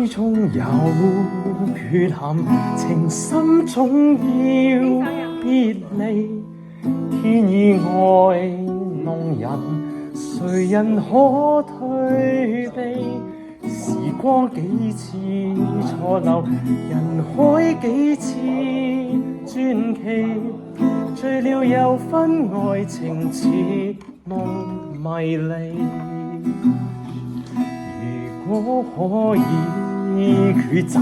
終有缺陷，情深總要別離。天意愛弄人，誰人可退避？時光幾次錯漏，人海幾次傳奇，醉了又分愛情似夢迷離。如果可以抉擇，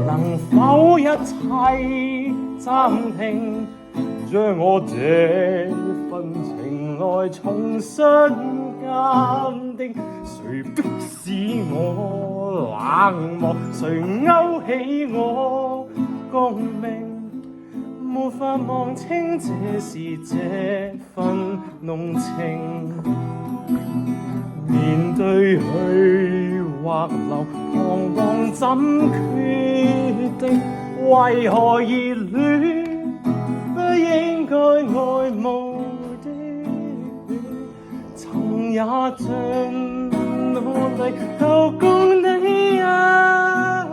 能否一切暫停，將我這份情愛重新鑑定？誰迫使我冷漠？誰勾起我共鳴？沒法望清這是這份濃情。面對去或留，彷徨怎決定？為何熱戀不應該愛慕的？曾也盡努力求共你啊，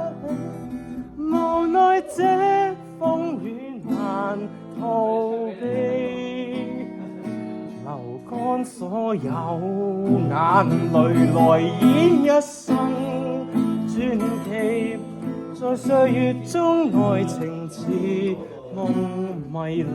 無奈這風雨難逃避，流乾所有眼淚來演一生傳奇。在歲月中愛情似夢迷離。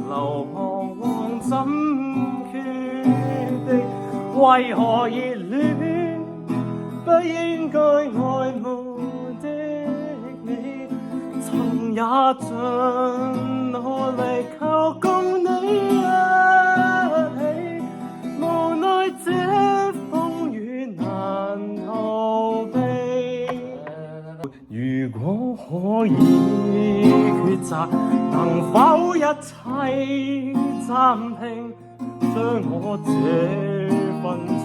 流彷徨怎決定？為何熱戀不應該愛慕的你？曾也盡努力求共你一起，無奈這風雨難逃避。如果可以抉擇，能否一切暫停，將我這份情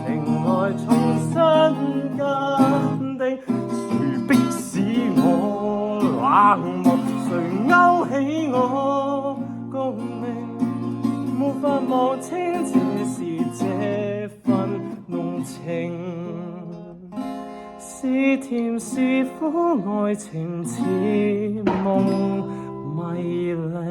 愛重新鑑定？誰迫使我冷漠？誰勾起我共鳴？沒法望清這是這份濃情。是甜是苦，愛情似夢迷離。